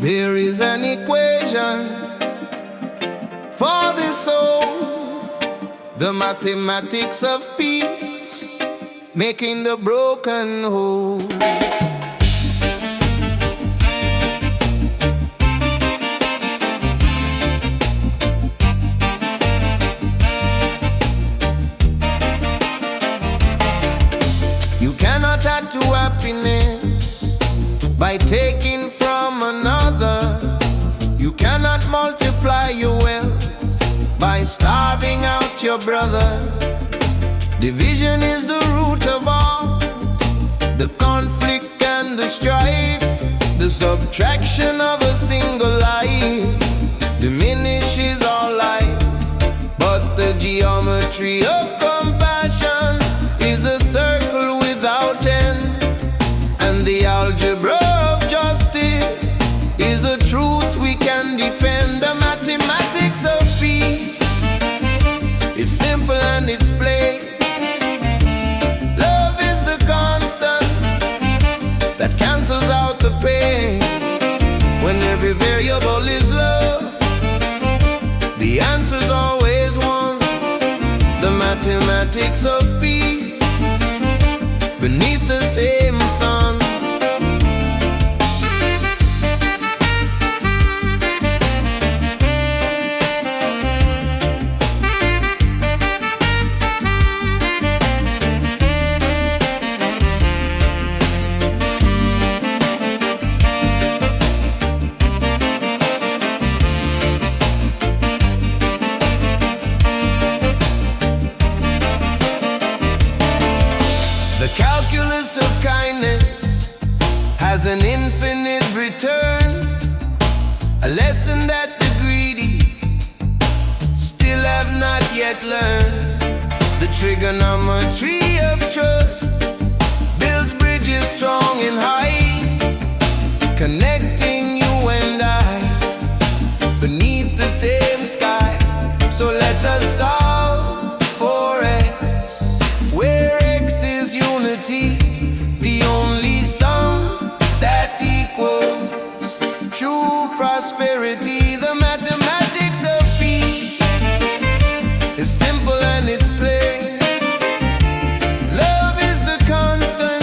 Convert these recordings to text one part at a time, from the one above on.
There is an equation for the soul, the mathematics of peace, making the broken whole. You cannot add to happiness by taking from another. You cannot multiply your wealth by starving out your brother. Division is the root of all the conflict and the strife. The subtraction of a single life diminishes all life. But the geometry of compassion is a circle without end, and the algebra of justice is a truth we can defend. The mathematics of peace is simple and it's plain. Love is the constant that cancels out the pain. When every variable is love, the answer's always one. The mathematics of peace beneath the same sun. The calculus of kindness has an infinite return, a lesson that the greedy still have not yet learned. The trigonometry of trust builds bridges strong and high, connecting you and I beneath the same sky. So let us solve for X, where unity, the only sum that equals true prosperity. The mathematics of peace is simple and it's plain. Love is the constant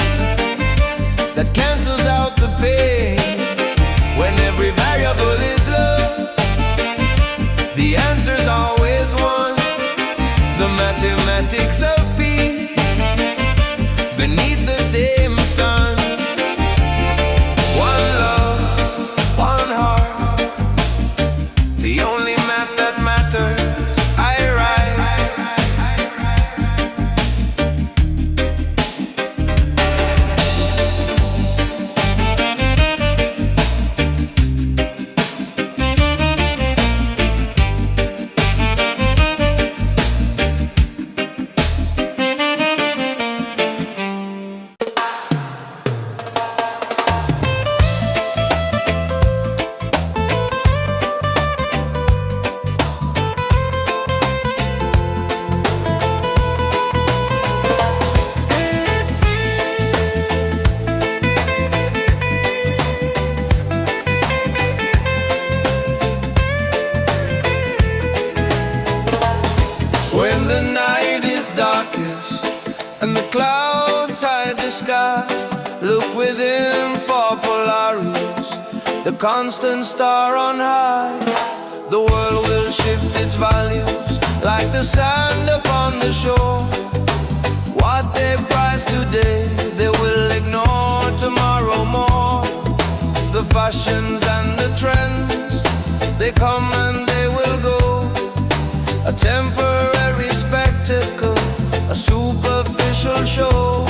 that cancels out the pain. When every variable is love, the answer's always one. The mathematics of peace beneath the same sun. One love, one heart, the only math that matters. I write. When the night is darkest and the clouds hide the sky, look within for Polaris, the constant star on high. The world will shift its values like the sand upon the shore. What they prize today, they will ignore tomorrow more. The fashions and the trends, they come and they will go. A temporary spectacle, a superficial show.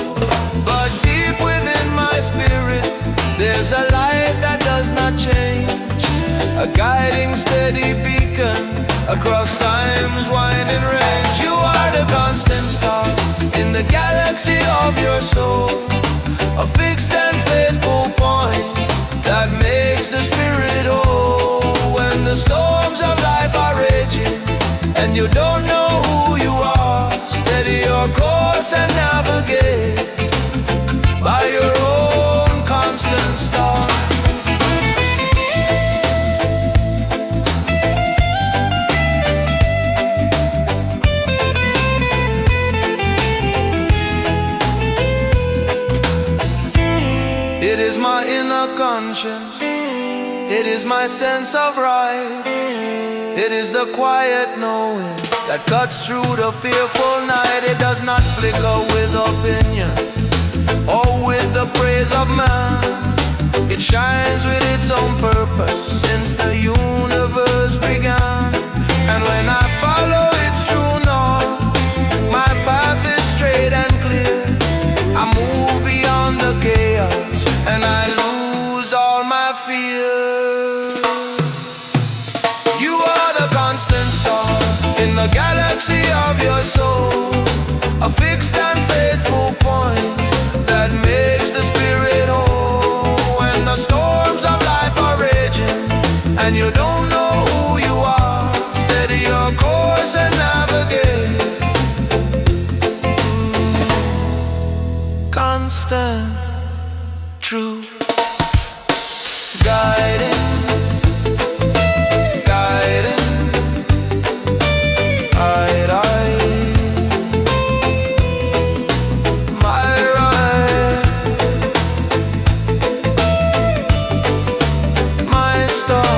But deep within my spirit, there's a light that does not change, a guiding steady beacon across time's winding range. You are the constant star in the galaxy of your soul, a fixed and faithful point that makes the spirit whole. When the storms of life are raging and you don't know who you are, steady your course and navigate by your own constant star. conscience. It is my sense of right. It is the quiet knowing that cuts through the fearful night. It does not flicker with opinion or with the praise of man. It shines with its own purpose since the universe began. And when I follow its true north, my path is straight and clear. I move beyond the chaos and I lose all my fear. You are the constant star in the galaxy of your soul, a fixed and faithful point that makes the spirit whole. When the storms of life are raging and you don't know who you are, steady your course and navigate. Constant, true, guiding, guiding, my right, my star.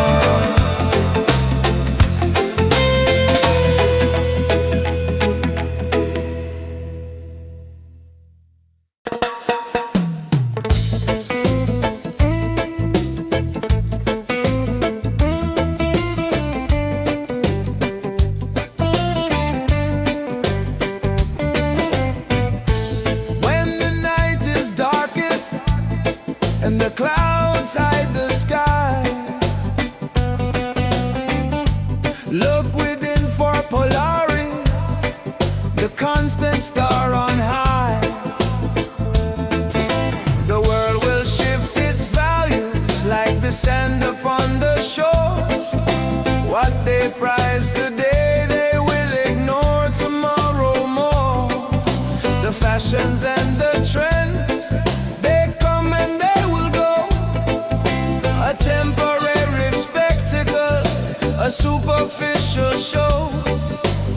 And the clouds hide the sky, look within for Polaris, the constant star on high. The world will shift its values like the sand upon the shore. What they prize today they will ignore tomorrow more. The fashions and the trends, they come and they will go. A temporary spectacle, a superficial show.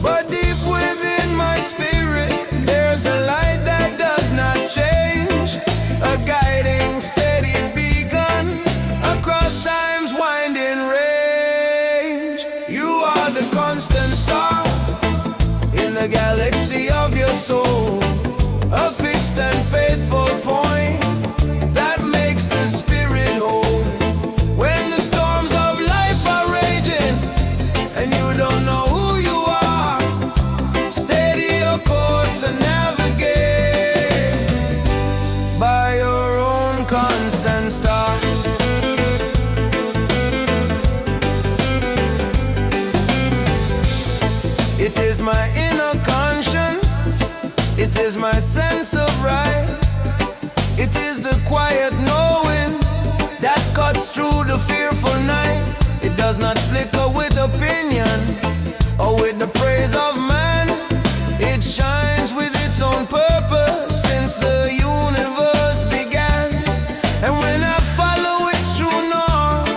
But deep within my spirit, there's a light that does not change, a guiding steady beacon across time's winding range. You are the constant star in the galaxy of your soul, a fixed and faithful point that makes the spirit whole. When the storms of life are raging and you don't know who you are, steady your course and navigate by your own constant star. It is my inner conscience, it is my sense of right. It is the quiet knowing that cuts through the fearful night. It does not flicker with opinion or with the praise of man. It shines with its own purpose since the universe began. And when I follow its true north,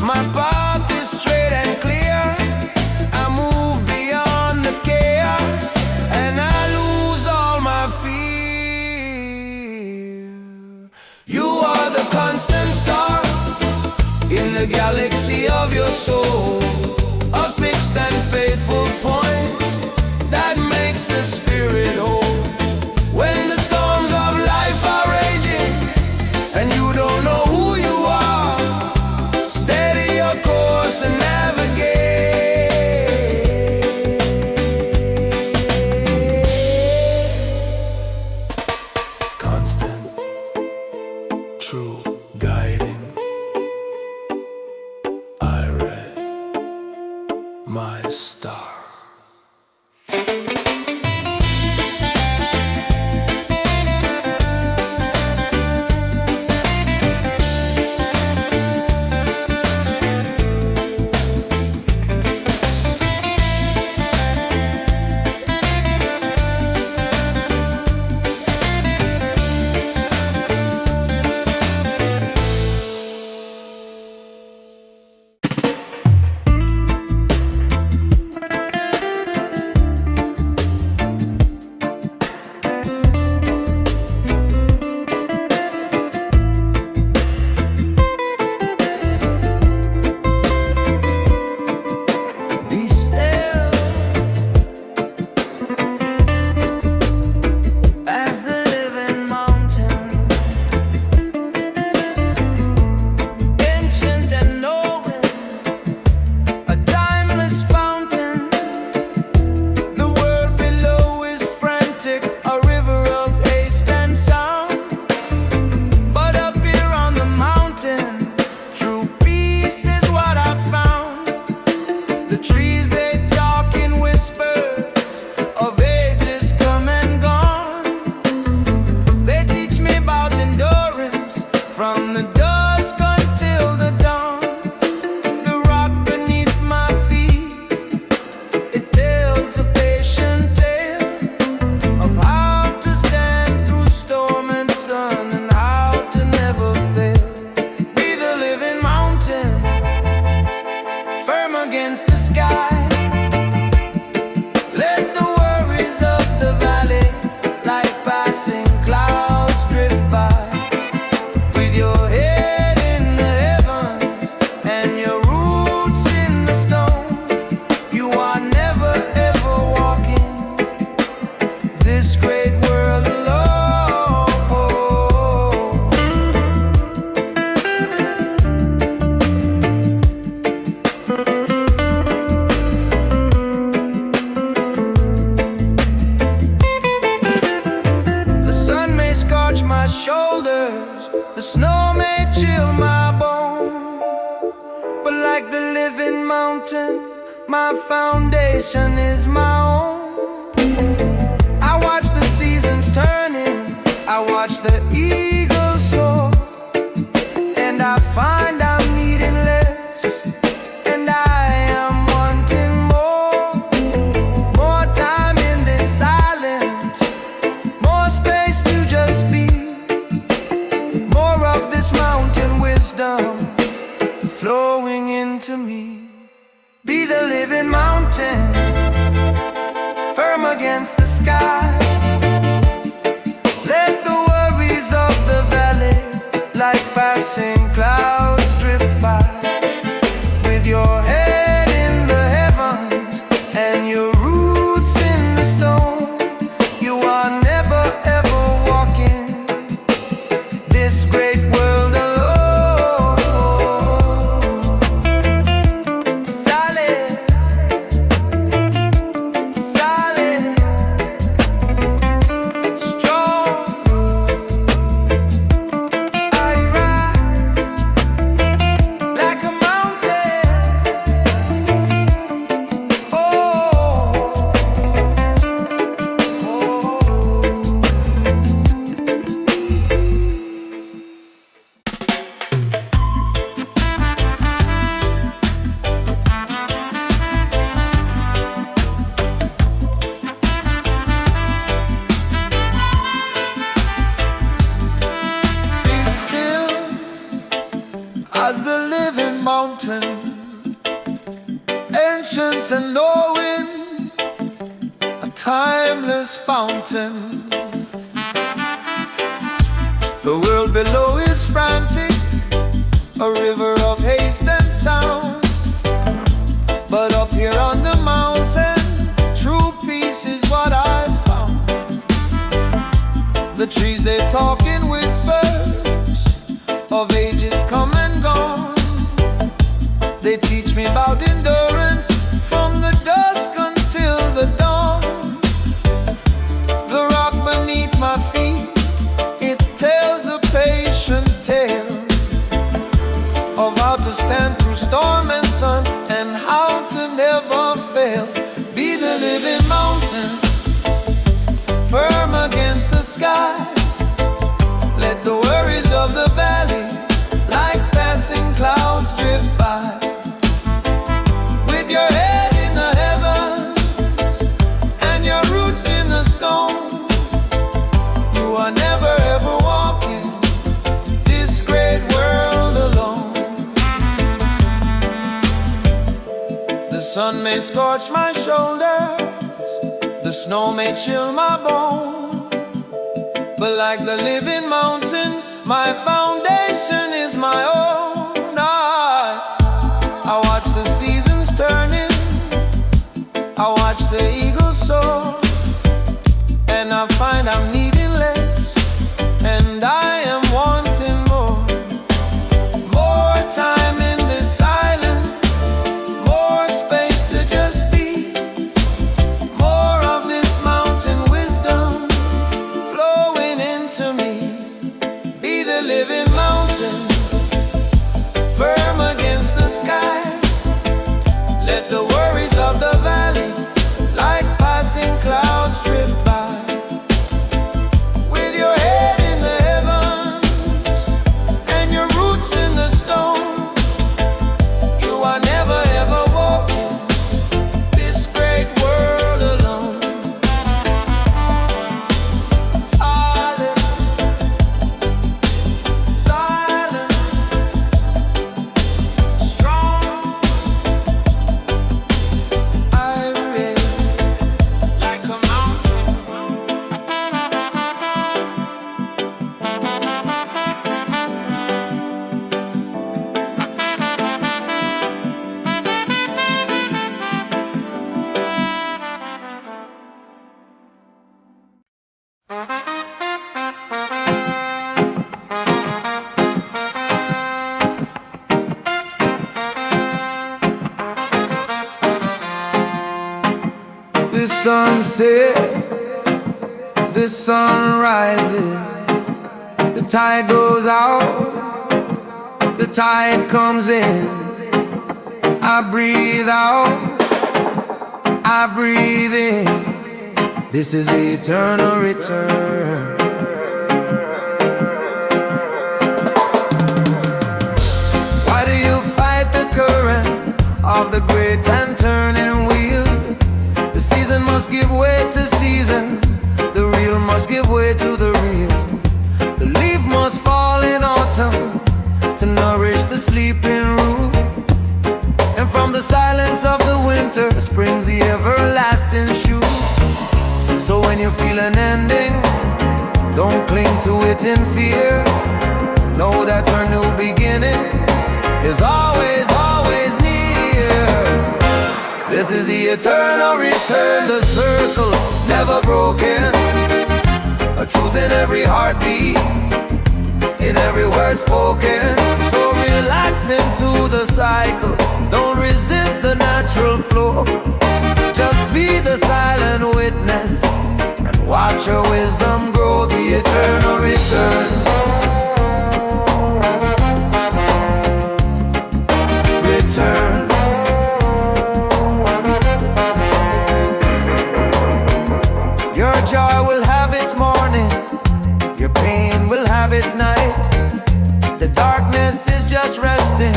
my path is straight and clear. I move beyond the chaos and I lose all my fear. You are the constant star in the galaxy of your soul, a fixed and faithful point that makes the spirit whole. When the storms of life are raging and you don't know who you are, steady your course and navigate. Constant, true, guiding, I read my star. sky. Let the worries of the valley, like passing clouds, drift by. With your head in the heavens and your roots in the stone, you are never ever walking this great world alone. The sun may scorch my shoulders, the snow may chill my bone, but like the living mountain, my foundation is my own. I watch the seasons turning, I watch the eagles soar, and I find I'm needing less, and I am wanting more. More time in this silence, more space to just be, more of this mountain wisdom flowing into me. Be the living mountain, firm against the sky. Let the worries of the valley, like passing clouds, drift by. With your head in the heavens and your roots in the stone, you are never ever walking this great world alone. Silence, silence, strong. I rise like a mountain. Oh, oh. Be still as the living mountain, ancient and knowing, a timeless fountain. The world below is frantic, a river of haste and sound, but up here on the mountain, true peace is what I've found. The trees, they talk in whispers of ages come and gone. They teach me about endurance from the dusk until the dawn. The rock beneath my feet, it tells a patient tale of how to stand through storm and sun, and how to never fail. Be the living mountain, firm against the sky. Let the worries of the valley, like passing clouds, drift by. With your head in the heavens and your roots in the stone, you are never ever walking this great world alone. The sun may scorch my shoulders, the snow may chill my bones, but like the living mountain, my foundation is my own. I watch the seasons turning, I watch the eagles soar, and I find I'm needing less, and I am wanting more. More time in this silence, more space to just be, more of this mountain wisdom flowing into me. Be the living mountain, sun sets, the sun rises, the tide goes out, the tide comes in. I breathe out, I breathe in. This is the eternal return. Why do you fight the current of the great and turning wheel? The season must give way to season, the real must give way to the real. The leaf must fall in autumn to nourish the sleeping root. And from the silence of the winter springs the everlasting shoot. So when you feel an ending, don't cling to it in fear. Know that your new beginning is always, always near. This is the eternal return, the circle never broken. A truth in every heartbeat, in every word spoken. So relax into the cycle, don't resist the natural flow. Just be the silent witness and watch your wisdom grow. The eternal return. Return. Your joy will have its morning, your pain will have its night. The darkness is just resting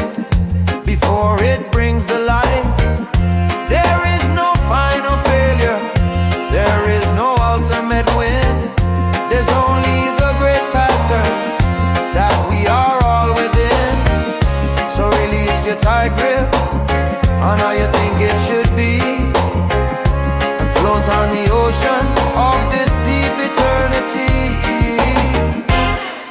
before it brings the light. There is no final failure, there is no ultimate win. There's only the great pattern that we are all within. So release your tight grip on how you think it should be, and float on the ocean of this deep eternity.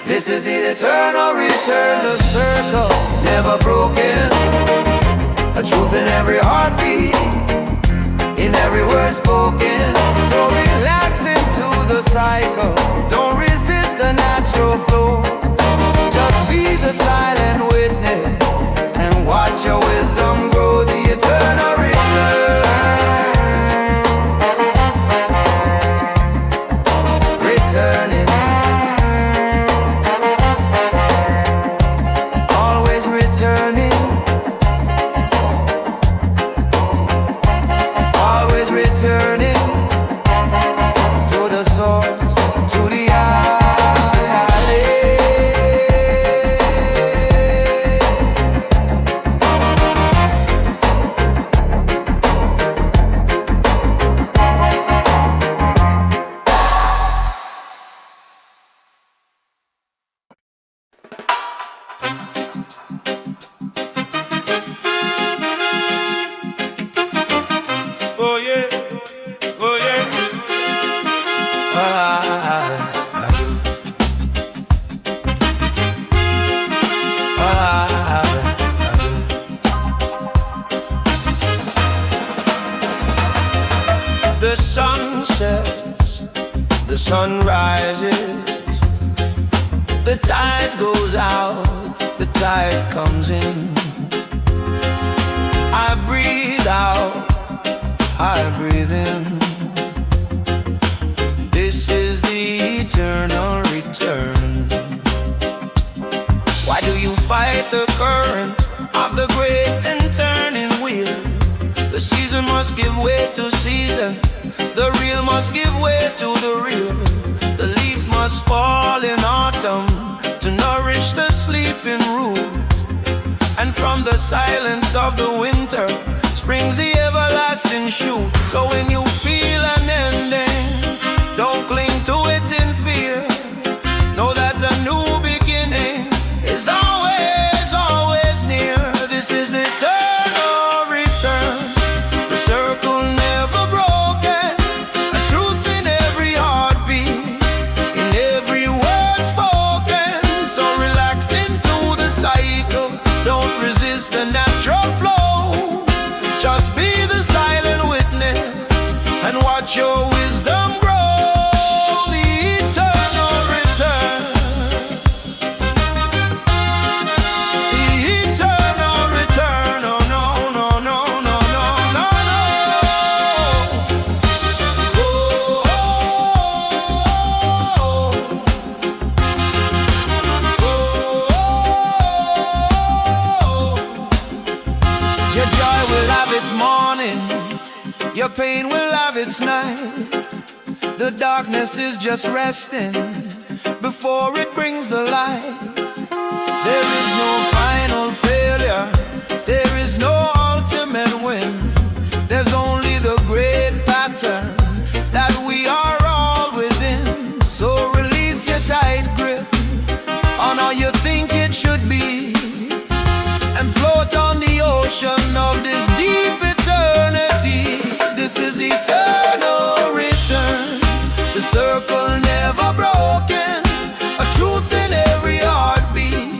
This is the eternal return, the circle never broken. A truth in every heartbeat, in every word spoken. So relax into the cycle, don't resist the natural flow. Just be the silent witness and watch your wisdom grow. The eternal return. Returning, always returning, always returning to the source, to the eye. Oh yeah, oh yeah. The sun sets, the sun rises, the tide goes out, the tide comes in. I breathe out, I breathe in. This is the eternal return. Why do you fight the current of the great and turning wheel? The season must give way to season, the real must give way to the real. The leaf must fall in autumn to nourish the sleeping root. And from the silence of the winter springs the everlasting shoot. So when you feel an ending, don't cling to it in fear. Know that a new beginning is always, always near. This is the eternal return, the circle never broken. A truth in every heartbeat, in every word spoken. So relax into the cycle, don't resist the natural flow. Just be the silent witness and watch your wisdom grow. The eternal return, the eternal return. Oh no, no, no, no, no, no, no. morning, your pain will have its night. The darkness is just resting before it brings the light. There is no final failure, there is no ultimate win. There's only the great pattern that we are all within. So release your tight grip on all you think it should be, and float on the ocean of this deep eternity. This is eternal return, the circle never broken, a truth in every heartbeat,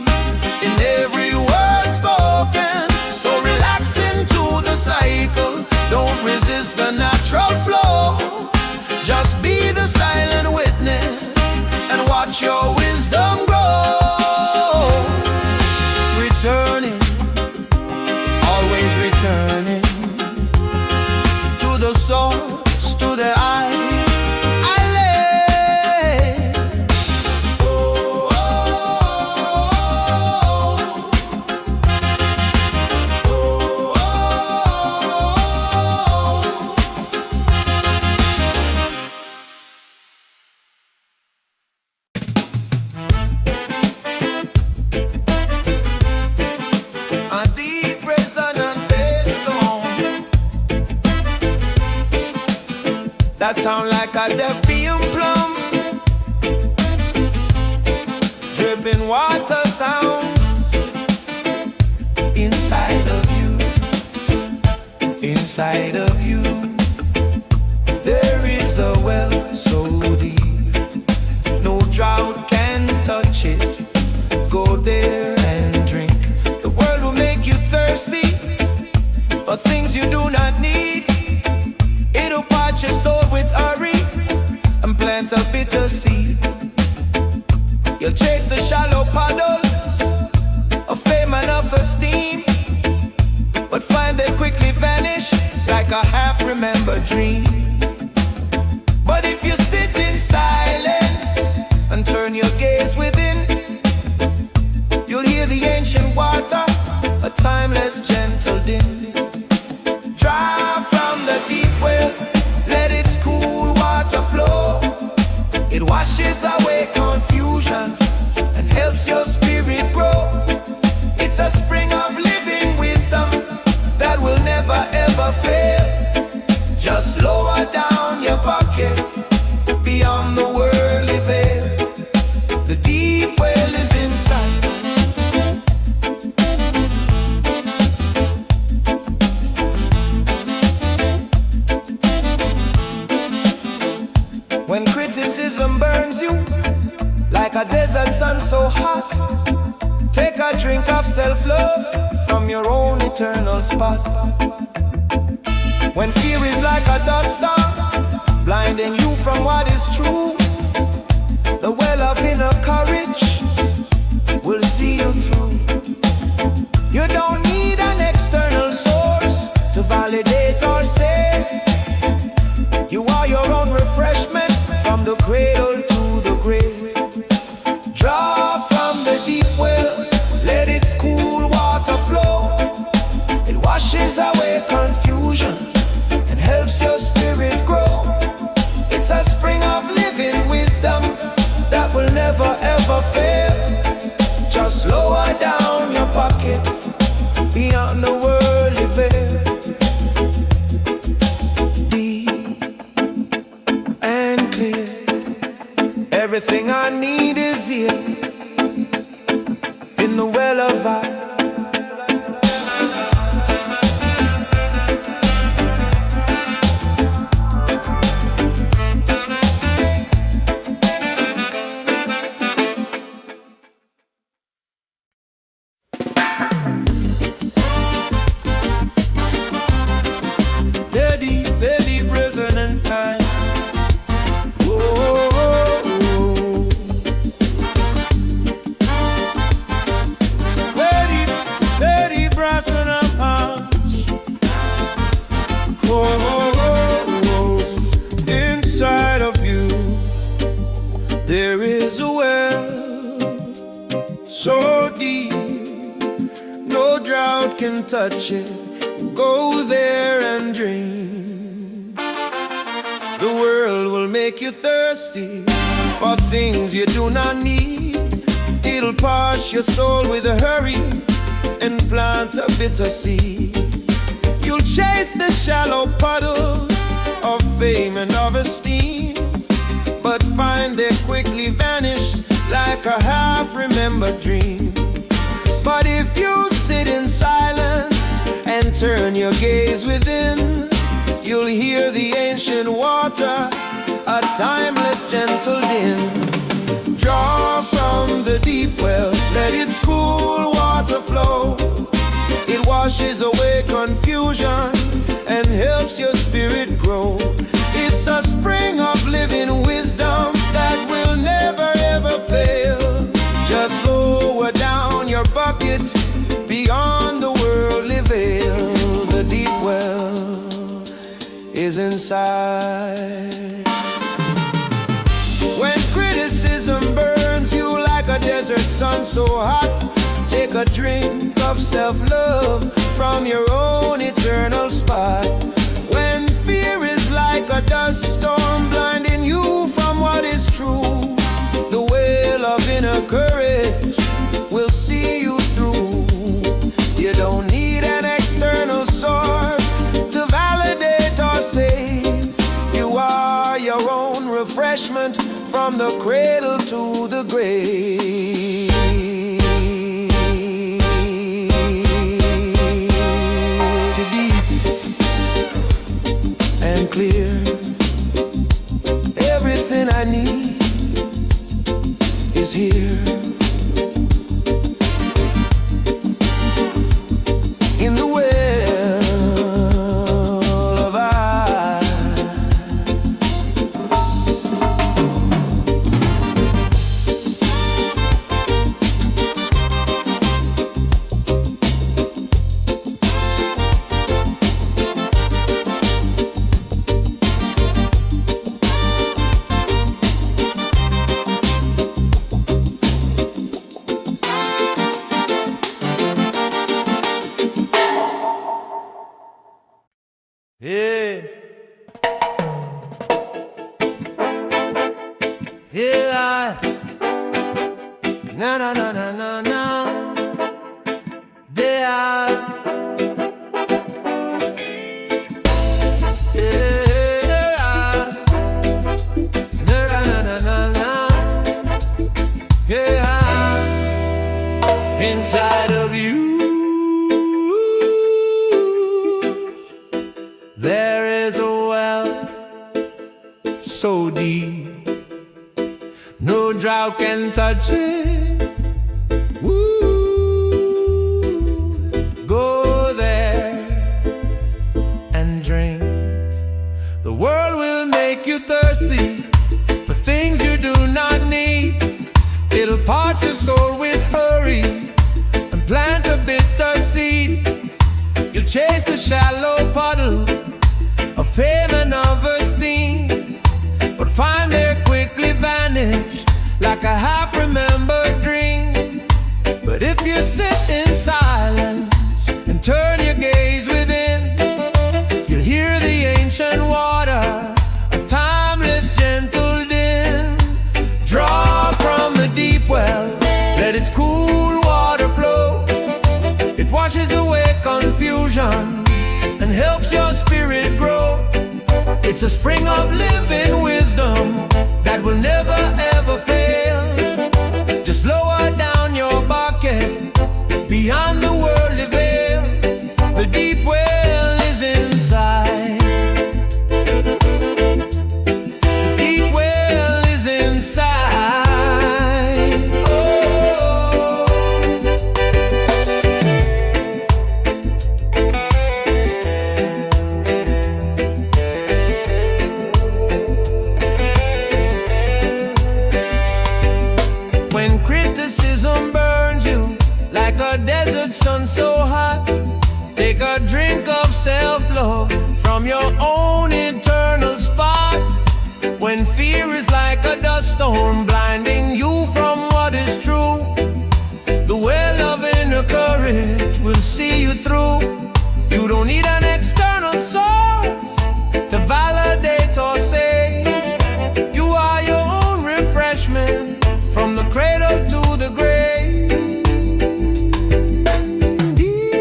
in every word spoken. So relax into the cycle, don't resist the natural flow. Just be the silent witness and watch your wisdom grow. Returning, always returning to the source, to the I lay. Oh, oh, oh, oh. A deep resonant bass tone that sound like a Debian plum, dripping water sounds inside of you, inside of you. There is a well so deep, no drought can touch it. Go there and drink. The world will make you thirsty for things you do not need. It'll part your soul with hurry and plant a bitter seed. You'll chase the shallow puddles of fame and of esteem, but find they quickly vanish like a half-remembered dream. But if you sit in silence and turn your gaze within, you'll hear the ancient water, a timeless gentle din. Draw from the deep well, let its cool water flow. It washes away confusion and helps your spirit grow. It's a spring of living wisdom that will never ever fail. Just lower down your bucket beyond the worldly veil. The deep well is inside. When criticism burns you like a desert sun so hot, take a drink of self-love from your own eternal spot. When fear is like a dust storm, blinding you from what is true, the well of inner courage will see you through. You don't need an external source to validate or say you are your own refreshment from the cradle to the grave. Draw from the deep well, let its cool water flow. It washes away confusion and helps your spirit grow. It's a spring of living wisdom that will never ever fail. Just lower down your pocket beyond the worldly veil. Everything I need is here in the well of I. Steady, resonant time. Inside of you, there is a well so deep, no drought can touch it. Go there and drink. The world will make you thirsty for things you do not need. It'll parch your soul with a hurry and plant a bitter seed. You'll chase the shallow puddles of fame and of esteem, but find they quickly vanish like a half-remembered dream. But if you sit in silence and turn your gaze within, you'll hear the ancient water, a timeless gentle din. Draw from the deep well, let its cool water flow. It washes away confusion and helps your spirit grow. It's a spring of living wisdom that will never ever fail. Just lower down your bucket beyond the worldly veil. The deep well is inside. When criticism burns you like a desert sun so hot, take a drink of self-love from your own eternal spot. When fear is like a dust storm blinding you from what is true, the well of inner courage will see you through. You don't need an external source to validate or save. You are your own refreshment from the cradle to the grave. Too deep and clear, everything I need is here. In the well of I. Yeah. Yeah. Na na na na na na. Yeah. Yeah. Na na na na na. Yeah. Inside of you there is a well so deep, no drought can touch it. Woo. Go there and drink. The world will make you thirsty for things you do not need. It'll part your soul with hurry and plant a bitter seed. You'll chase the shallow puddle of fame and of esteem, but find they're quickly vanished like a half-remembered dream. But if you sit in silence and turn your gaze within, you'll hear the ancient water, a timeless gentle din. Draw from the deep well, let its cool water flow. It washes away confusion and helps your spirit grow. It's a spring of living wisdom that will never ever fail. Just lower down your bucket beyond the worldly veil. The deep well is inside. The deep well is inside. Oh. When criticism burns you like a desert sun so hot, take a drink of self-love from your own eternal spot. When fear is like a dust storm blinding you from what is true, the well of inner courage will see you through. You don't need an external source to validate or say you are your own refreshment from the cradle to the grave. Deep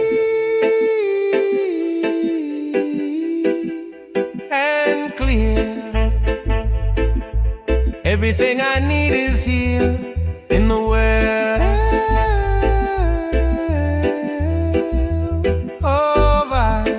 and clear, everything I need is here in the well of I.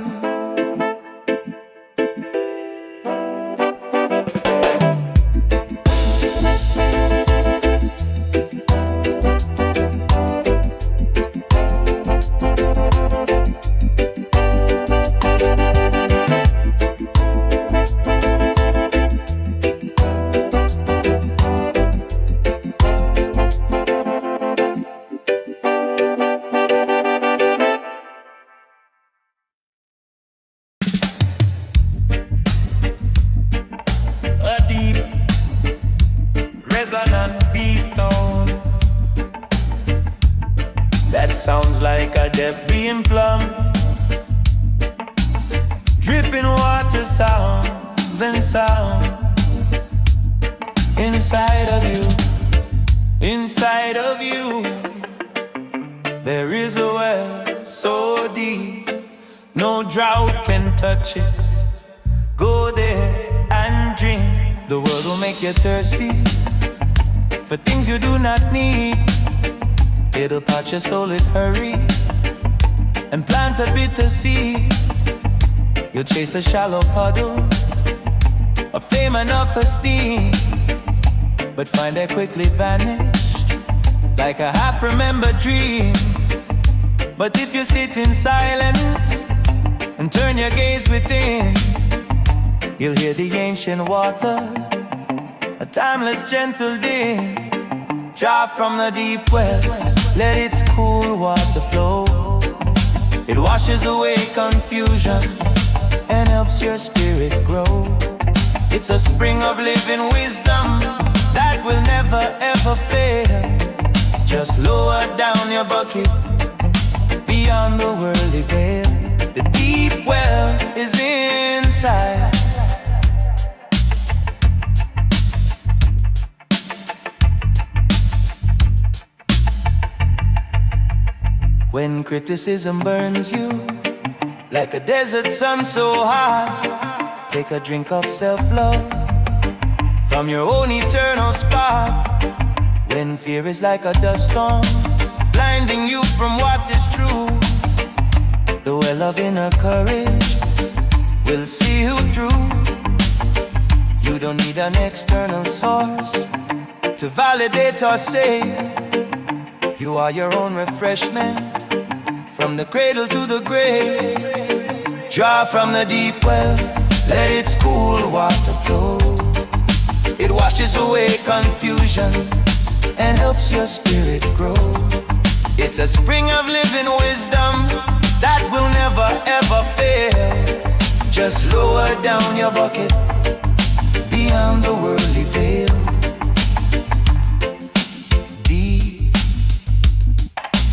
Resonant B-stone. That sounds like a depth being plumbed. Dripping water sounds and sound. Inside of you, inside of you, there is a well so deep, no drought can touch it. Go there and drink. The world will make you thirsty for things you do not need. It'll part your soul with hurry and plant a bitter seed. You'll chase the shallow puddles of fame and of esteem, but find they quickly vanished like a half-remembered dream. But if you sit in silence and turn your gaze within, you'll hear the ancient water, a timeless gentle din. Draw from the deep well, let its cool water flow. It washes away confusion and helps your spirit grow. It's a spring of living wisdom that will never ever fail. Just lower down your bucket beyond the worldly veil. The deep well is inside. When criticism burns you like a desert sun so hot, take a drink of self-love from your own eternal spot. When fear is like a dust storm, blinding you from what is true, the well of inner courage will see you through. You don't need an external source to validate or say you are your own refreshment from the cradle to the grave. Draw from the deep well, let its cool water flow. It washes away confusion and helps your spirit grow. It's a spring of living wisdom that will never ever fail. Just lower down your bucket beyond the worldly veil. Deep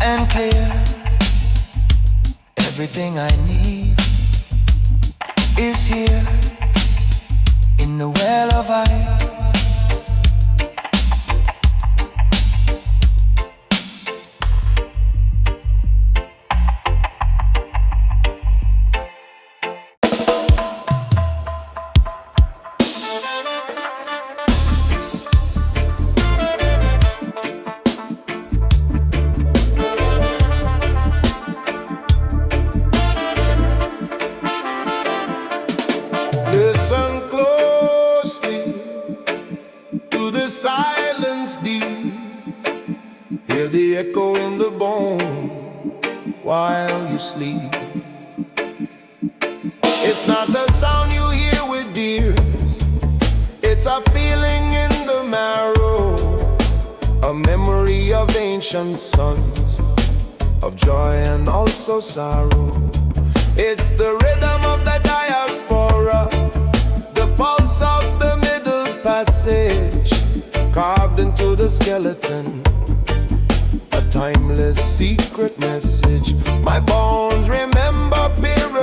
and clear, everything I need is here in the well of I. Listen closely to the silence deep. Hear the echo in the bone while you sleep. It's not a sound you hear with ears, it's a feeling in the marrow, a memory of ancient suns, of joy and also sorrow. It's the rhythm of the diaspora, the pulse of the middle passage, carved into the skeleton, a timeless secret message. My bones remember pyramids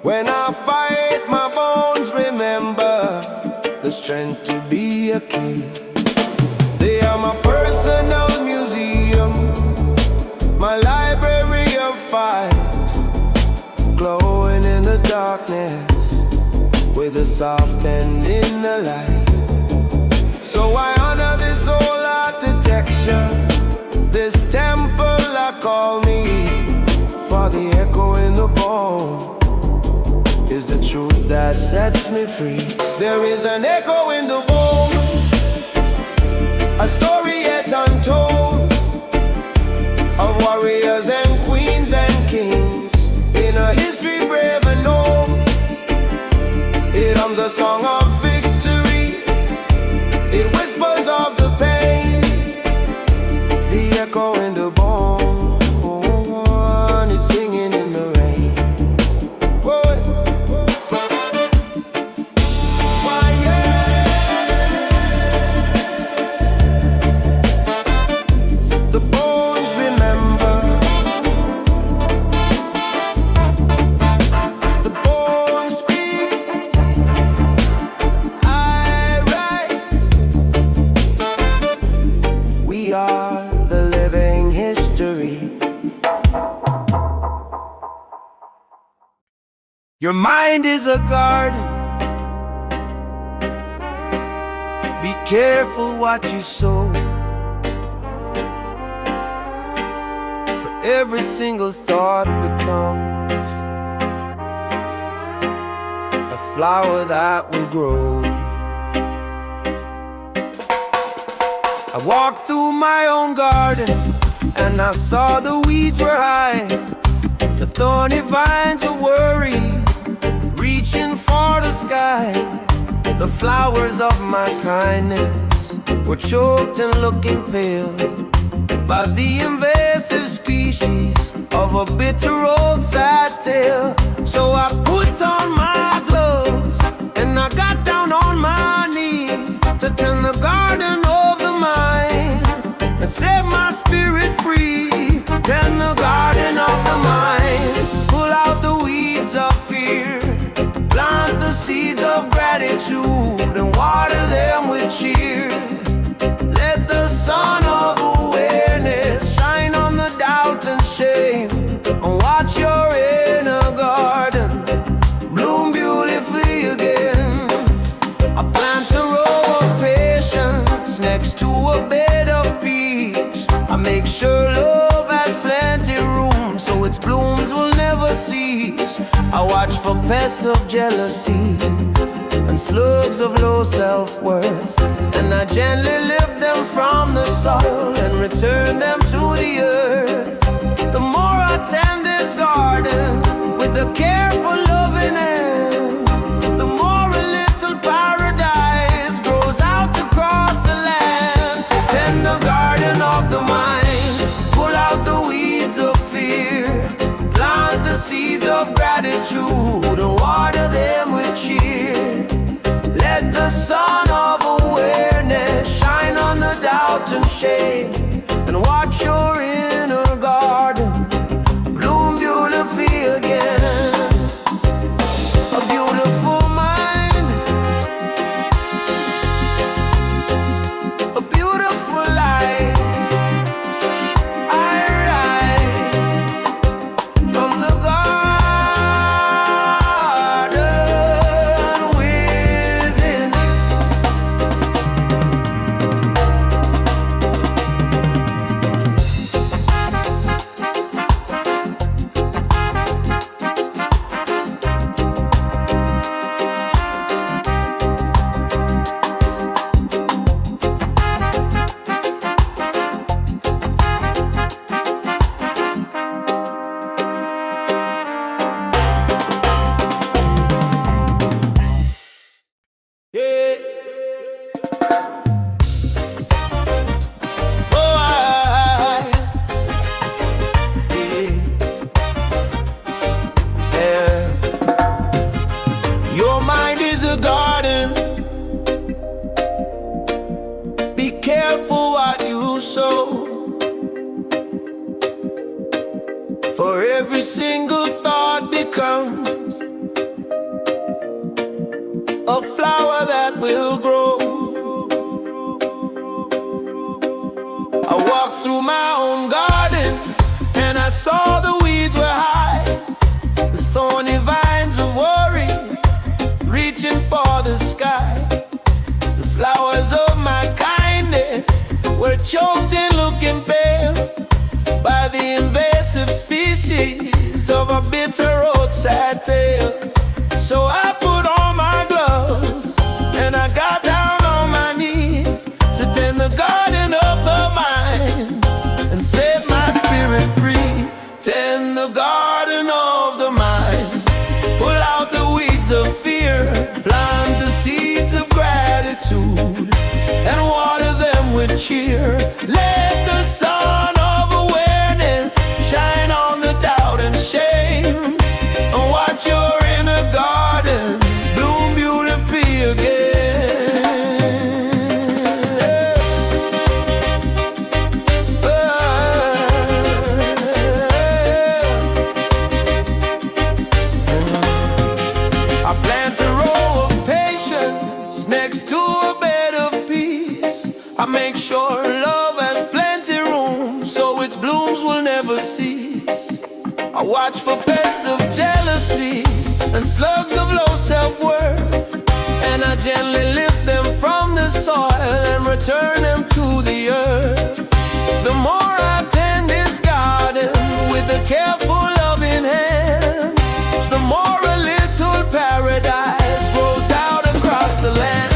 When I fight, my bones remember the strength to be a king. They are my personal museum, my library of fight, glowing in the darkness with a soft and inner light. So I honor this old architecture, this temple I call me, for the echo in the bone is the truth that sets me free. There is an echo in the bone, a story yet untold, of warriors and queens and kings, in a history brave and old. It hums a song of victory, it whispers of the pain. The echo in the bone is singing in the rain. Whoa. Why, yeah. The bones remember, the bones speak, I write. We are the living history. Your mind is a garden. Be careful what you sow. For every single thought becomes a flower that will grow. I walked through my own garden and I saw the weeds were high, the thorny vines were worried, reaching for the sky. The flowers of my kindness were choked and looking pale by the invasive species of a bitter old sad tale. So I put on my gloves and I got down on my knees to tend the garden of the mind and set my spirit free. Tend the garden of the mind, pull out the weeds of fear, plant the seeds of gratitude and water them with cheer. Let the sun of awareness shine on the doubt and shame, and watch your inner garden bloom beautifully again. I plant a row of patience next to a bed of peace. I make sure love has plenty room so its blooms will never cease. I watch for pests of jealousy and slugs of low self-worth, and I gently lift them from the soil and return them to the earth. The more I tend this garden with a careful loving hand, the more a little paradise grows out across the land. Tend the garden of the mind, pull out the weeds of fear, plant the seeds of gratitude and water them with cheer. Let the sun of awareness shine on the doubt and shame, and watch your inner garden bloom beautifully again. A beautiful mind, a beautiful life. I write from the garden within. Yeah. Oh, yeah. Your mind is a garden. Be careful what you sow. For every single thought becomes will grow. I walked through my own garden and I saw the weeds were high, the thorny vines of worry reaching for the sky. The flowers of my kindness were choked and looking pale by the invasive species of a bitter roadside tale. So I put on my gloves and I got down on my knees to tend the garden of the mind and set my spirit free. Tend the garden of the mind, pull out the weeds of fear, plant the seeds of gratitude and water them with cheer. Let the sun of awareness shine on the doubt and shame, and watch your inner garden bloom beautifully again. I plant a row of patience next to a bed of peace. I make sure love has plenty room so its blooms will never cease. I watch for pests of jealousy and slugs of low self-worth, and I gently lift them from the soil and return them to the earth. The more I tend this garden with a careful loving hand, the more a little paradise grows out across the land.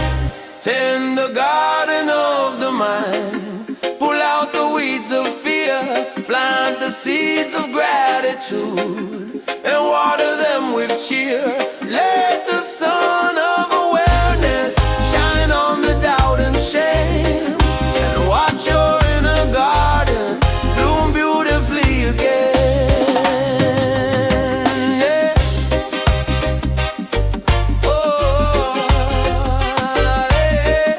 Tend the garden of the mind, pull out the weeds of fear, plant the seeds of gratitude and water them with cheer. Let the sun of awareness shine on the doubt and shame, and watch your inner garden bloom beautifully again. Yeah. Oh, yeah.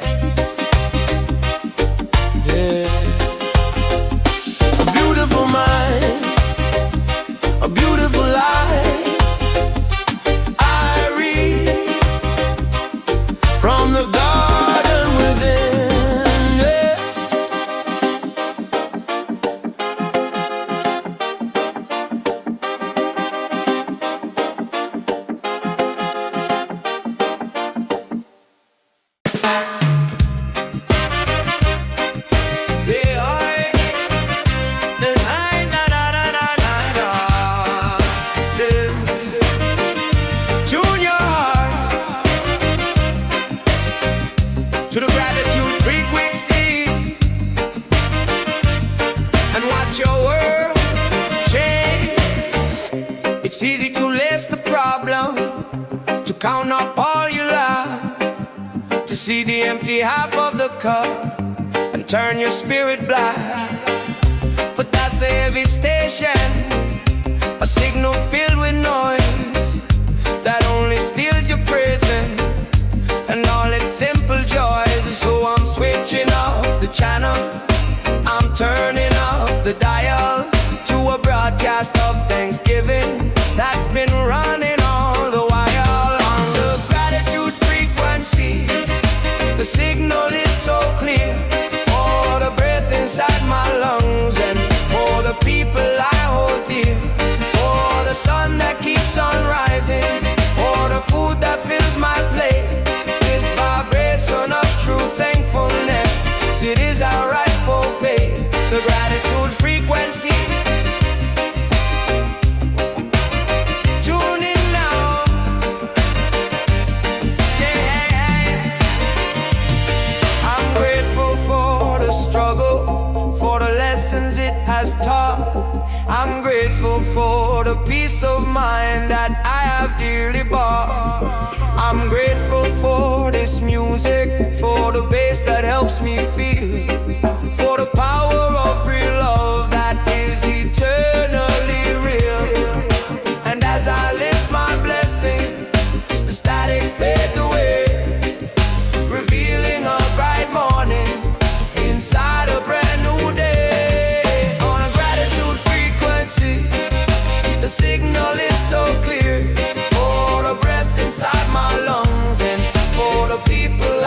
Yeah. A beautiful mind, a beautiful life. I read from the garden within. Yeah. Junior high to the gratitude frequency, and watch your world change. It's easy to list the problem, to count up all you love, to see the empty half of the cup and turn your spirit blind. But that's a heavy station, a signal filled with noise that only steals your prison and all its simple joys. So I'm switching up the channel, I'm turning up the dial to a broadcast of Thanksgiving that's been running all the while on the gratitude frequency. The signal is so clear for the breath inside my lungs and for the people I hold dear, for the sun that keeps on rising, for the food that fills my plate. This vibration of true thankfulness, it is our rightful fate. The gratitude frequency. Tune in now. Yeah. I'm grateful for the struggle, for the lessons it has taught. I'm grateful for the peace of mind that I have dearly bought. I'm grateful for this music, for the bass that helps me feel, for the power of real love that is eternally real. And as I list my blessings, the static fades away, revealing a bright morning inside a brand new day. On a gratitude frequency, the signal is so clear for the breath inside my lungs and for the people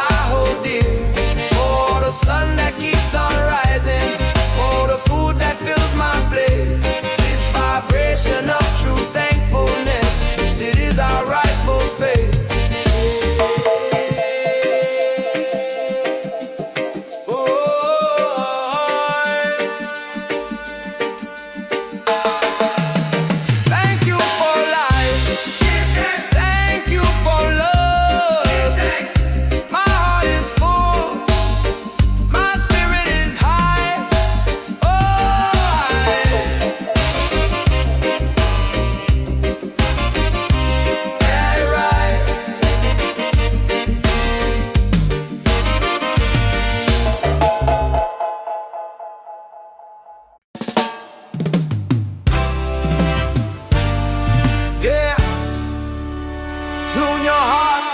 Tune your heart,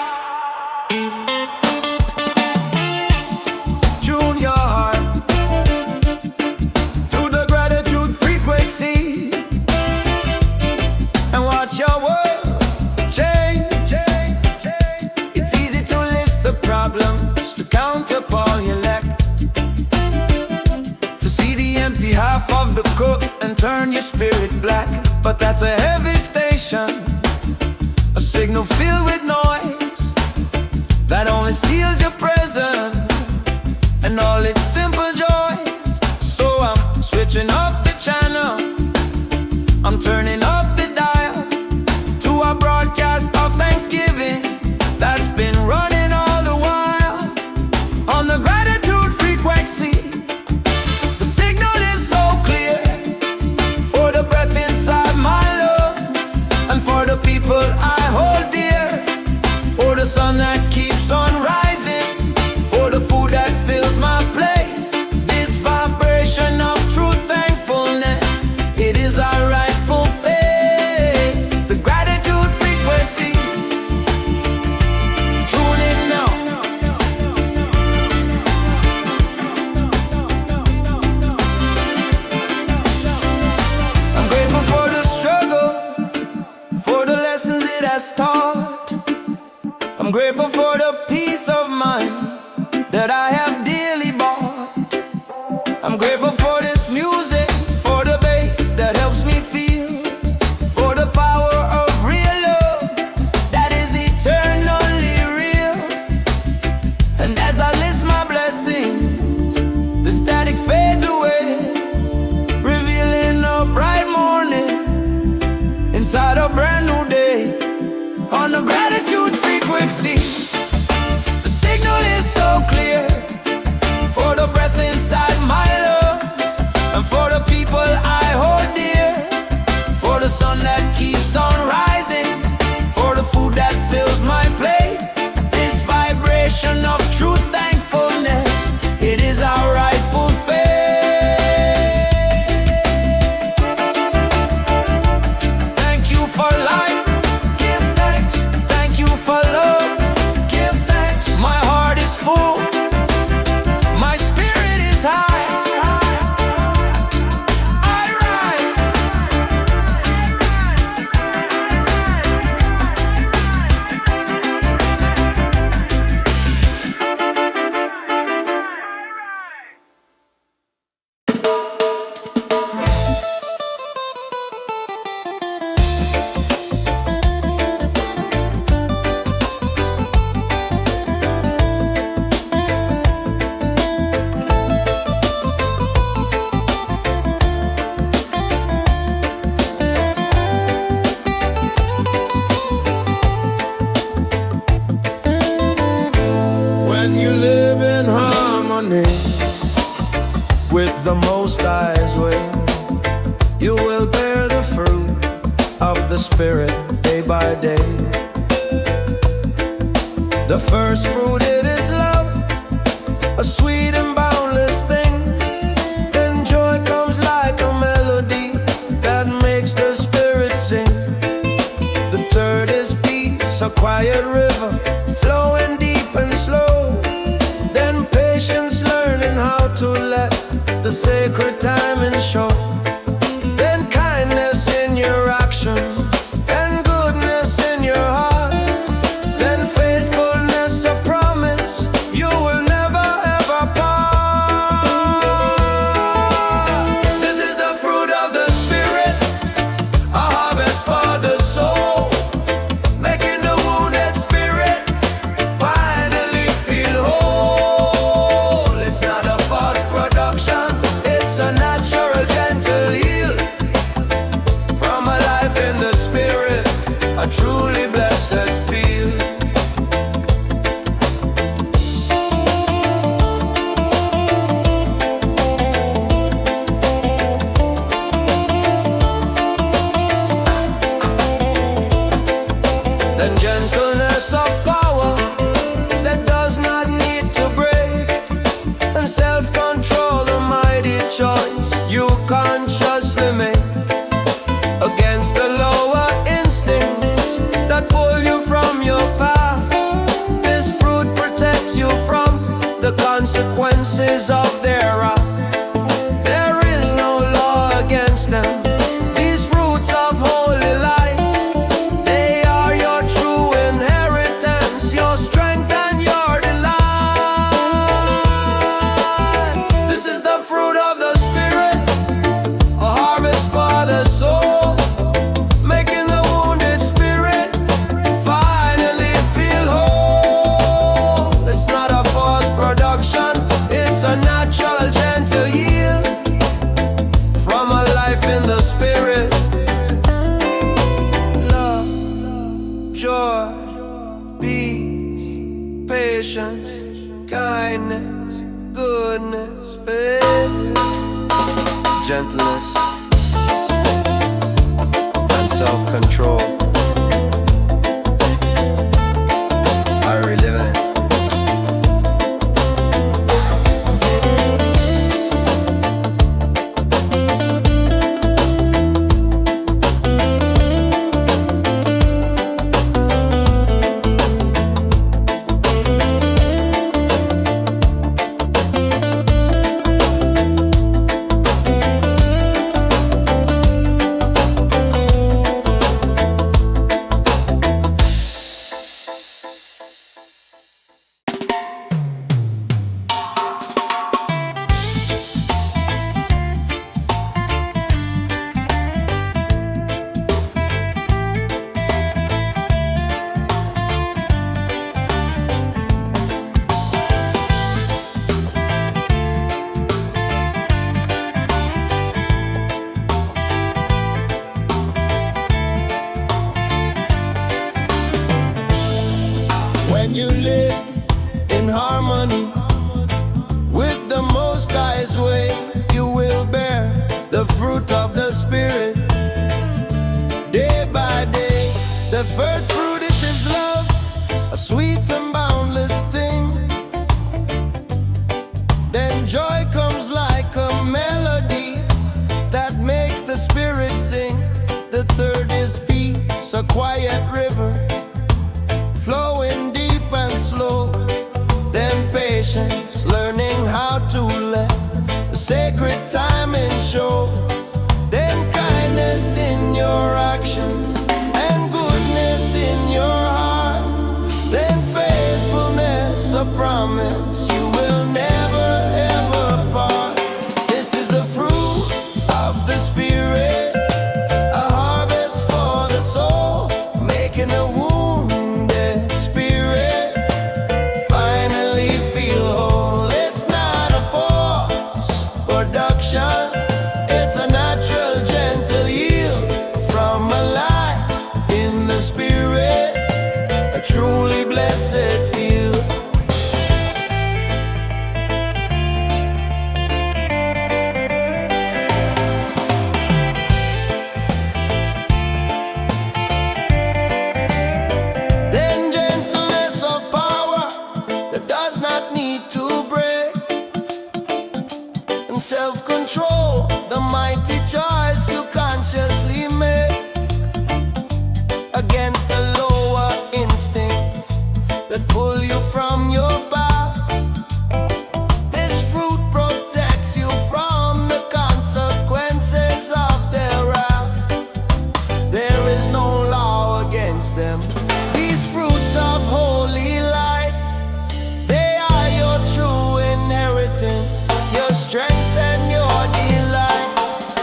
tune your heart to the gratitude frequency, and watch your world change. It's easy to list the problems, to count up all you lack, to see the empty half of the cup and turn your spirit black. But that's a heavy station, a signal filled with noise that only steals your present and all its simple joys. So I'm switching up the channel, I'm turning up the dial to a broadcast of Thanksgiving that's been running all the while on the gratitude frequency. The signal is so clear for the breath inside my lungs and for the people I hold dear, for the sun that keeps on rising, for the food that fills my plate. This vibration of true thankfulness, it is our rightful faith. The gratitude frequency. Tune in now. I'm grateful for the struggle, for the lessons it has taught. I'm grateful for the peace of mind that I have dearly bought. I'm grateful for this music, for the bass that helps me feel, for the power of real love that is eternally real. And as I list my blessings, the static fades away, revealing a bright morning inside a brand new day on the gratitude frequency. The signal is so clear for the breath inside my lungs and for the people I hold dear, for the sun that keeps on rising, for the food that fills my plate. This vibration of true thankfulness, it is our rightful faith. Thank you for life, give thanks. Thank you for love, give thanks. My heart is full, my spirit is high. I rise. When you live in harmony with the Most High's way, you will bear the fruit of the Spirit day by day. The first fruit, it is love, a sweet and boundless thing. Then joy comes like a melody that makes the spirit sing. The third is peace, a quiet river flowing deep and slow. Then patience, learning how to let the sacred timing show. Then kindness in your action and goodness in your heart. Then faithfulness, a promise you will never ever part. This is the fruit of the Spirit, a harvest for the soul, making the wounded spirit finally feel whole. It's not a false production, it's a natural gentle yield from a life in the Spirit, a truly blessed feel. Then gentleness of power that does not need to break, and self-control, the mighty choice you consciously make against the lower instincts that pull you from your consequences of their wrath. There is no law against them. These fruits of holy light, they are your true inheritance, your strength and your delight. This is the fruit of the Spirit, a harvest for the soul, making the wounded spirit finally feel whole. It's not a forced production, it's a natural gentle yield from a life in the Spirit. Love, joy, peace, patience, kindness, goodness, faith, gentleness, and self-control. I relive it. When you live in harmony with the Most High's way, you will bear the fruit of the Spirit day by day. The first fruit, it is love, a sweet and boundless thing. Then joy comes like a melody that makes the Spirit sing. The third is peace, a quiet river flowing deep and slow. Then patience, learning how to let the sacred timing show. Then kindness in your actions and goodness in your heart. Then faithfulness, a promise you will never ever part. This is the fruit of the Spirit, a harvest for the soul, making the wounded spirit finally feel whole. It's not a forced production, it's a natural gentle yield from a life in the Spirit, a truly blessed feel. Then gentleness of power that does not need to break, and self-control, the mighty choice you consciously make against the lower instincts that pull you from your path. This fruit protects you from the consequences of their wrath. There is no law against them. These fruits of holy light, they are your true inheritance, your strength and your delight.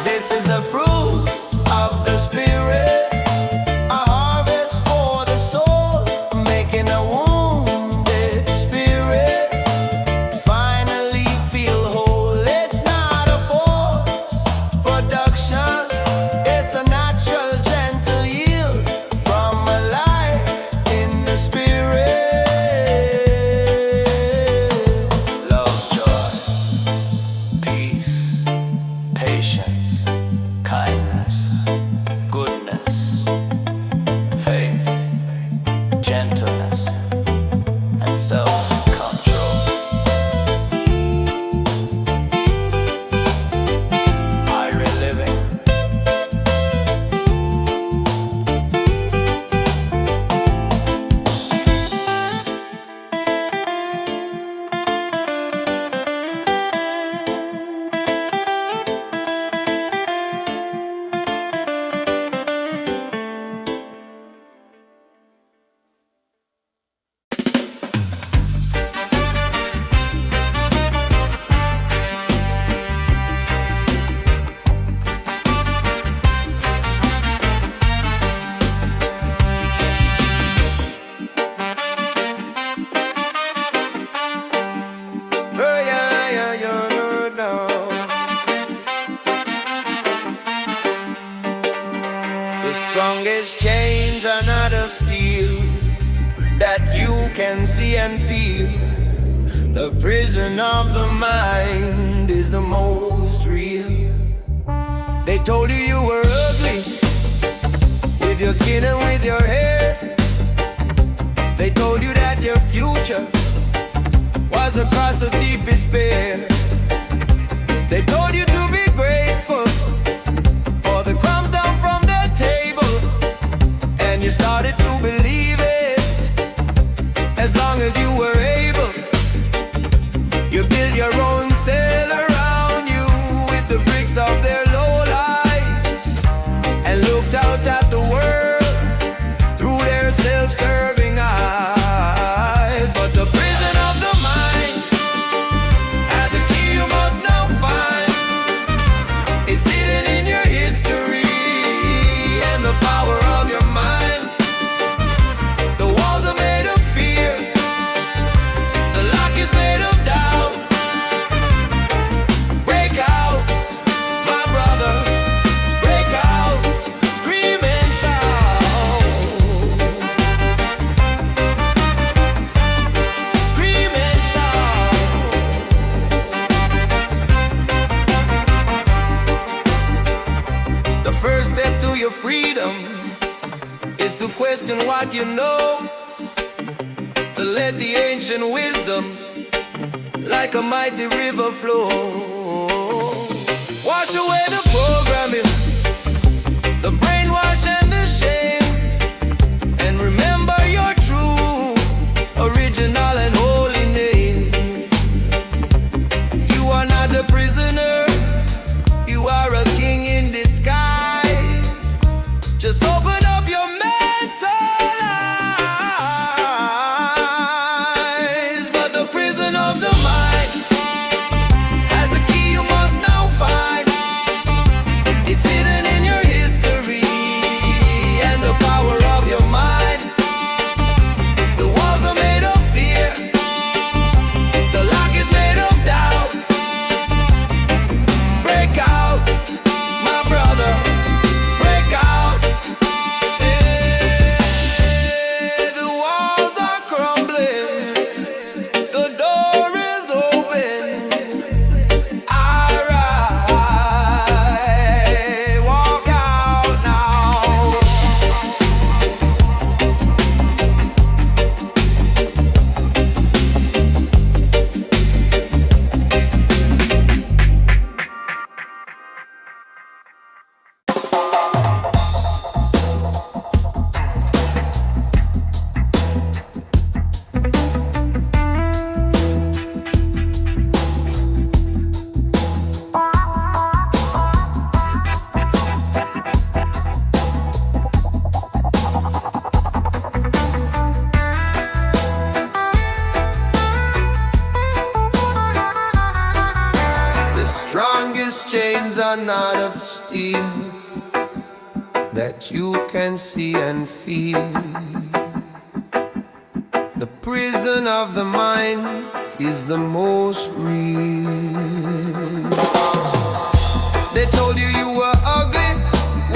This is the fruit of the Spirit, a harvest for the soul, making a wounded spirit finally feel whole. It's not a forced production, it's a natural gentle yield from a life in the Spirit. Love, joy, peace, patience, kindness, goodness, faith, gentleness, and self-control. I reliving. that you can see and feel. The prison of the mind is the most real. They told you you were ugly, with your skin and with your hair. They told you that your future was across the deep despair. They told you to be grateful for the crumbs down from their table, and you started to believe it as long as you were able. You built your own cell around you with the bricks of their low lives, and looked out at the world through their self-serving eyes. But the prison of the mind has a key you must now find. It's hidden in your history and the power of your mind. The walls are made of fear, the lock is made of doubt. Break out, my brother, break out, scream and shout. Scream and shout. The first step to your freedom is to question what you know, to let the ancient wisdom like a mighty river flow. Wash away the programming, the brainwash and the shame, and remember your true, original and holy name. You are not a prisoner, you are a king in disguise. Just open up your mental eyes. But the prison of the mind has a key you must now find. It's hidden in your history and the power of your mind. The walls are made of fear, the lock is made of doubt. Break out, my brother, break out. The walls are crumbling, the door is open. Alright, walk out now. The strongest chains are not of steel that you can see and feel. The prison of the mind is the most real. They told you you were ugly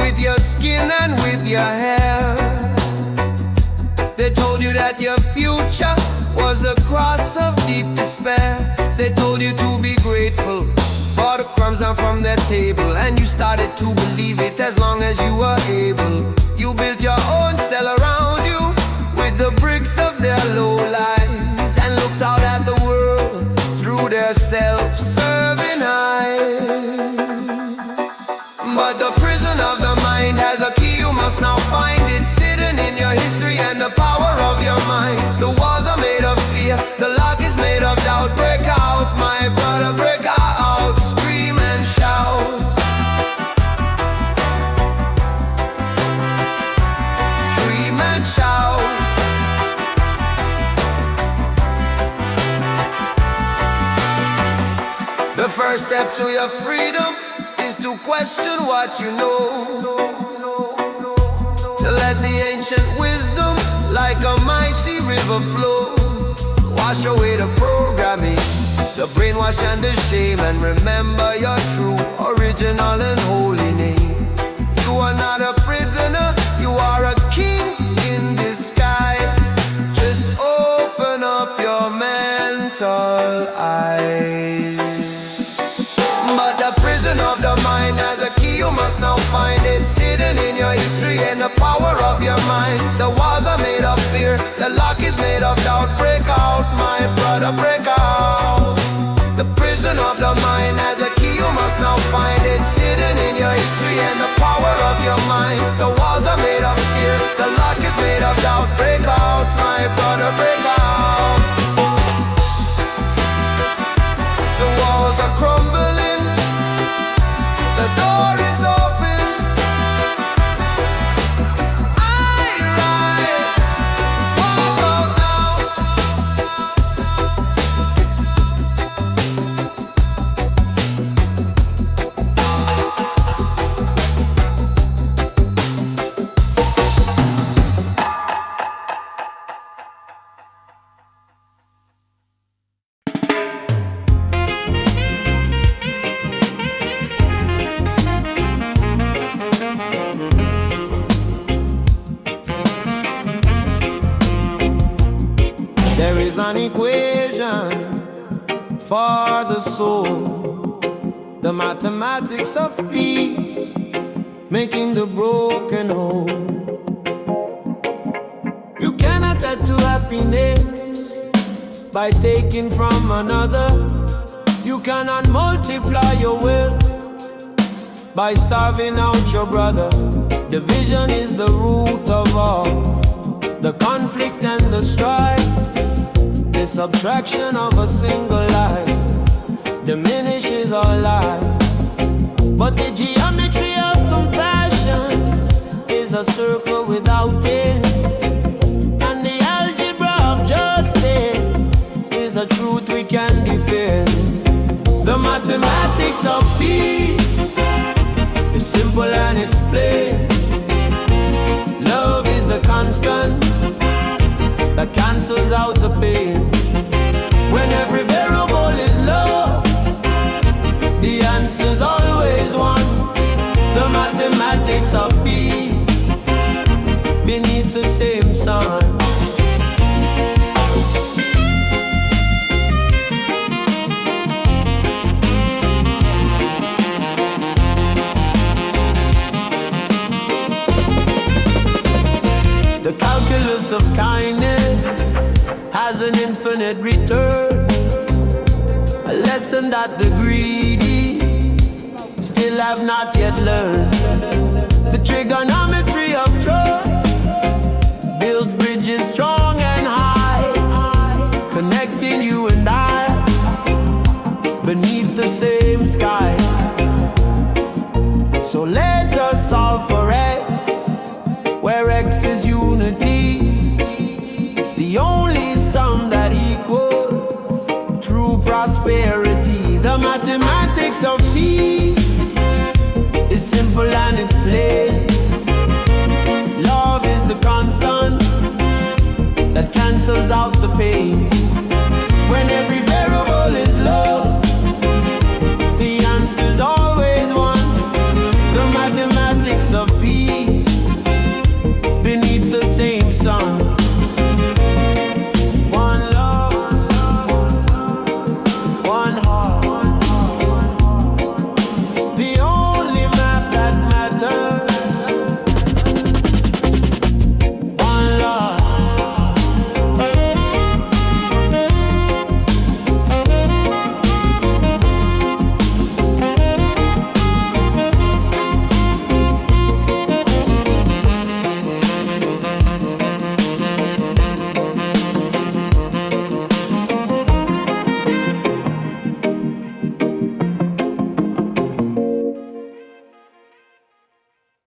with your skin and with your hair. They told you that your future was a cross of deep despair. They told you to be grateful for the crumbs down from their table, and you started to believe it as long as you were able. You built your own cell around you with the bricks of their low lives, and looked out at the world through their self-serving eyes. But the prison of the mind has a key you must now find. It's hidden in your history and the power of your mind. The walls are made of fear, the lock is made of doubt. Break out, my brother, break out, scream and shout. Scream and shout. The first step to your freedom is to question what you know, to let the ancient wisdom like a mighty river flow. Wash away the programming, the brainwash and the shame, and remember your true, original and holy name. You are not a prisoner, you are a king in disguise. Just mental eyes. But the prison of the mind has a key, you must now find it. Hidden in your history and the power of your mind. The walls are made of fear, the lock is made of doubt. Break out, my brother, break out. The prison of the mind has a key, you must now find it. Hidden in your history and the power of your mind. The walls are made of fear, the lock is made of doubt. Break out, my brother, break out. The walls are crumbling, the door is open. I rise, walk out now. There is an equation for the soul, the mathematics of peace, making the broken whole. You cannot add to happiness by taking from another. You cannot multiply your wealth by starving out your brother. Division is the root of all the conflict and the strife. The subtraction of a single life diminishes our life. But the geometry of compassion is a circle without end, and the algebra of justice is a truth we can defend. The mathematics of peace is simple and it's plain. Love is the constant that cancels out the pain. When every variable is love, the answer's always one. The mathematics of peace beneath the same sun. The calculus of kindness has an infinite return, a lesson that the greedy still have not yet learned. The trigonometry of trust builds bridges strong and high, connecting you and I beneath the same sky. So let us solve for X, where X is unity, the only sum that equals true prosperity. The mathematics of peace is simple and it's plain. Love is the constant that cancels out the pain.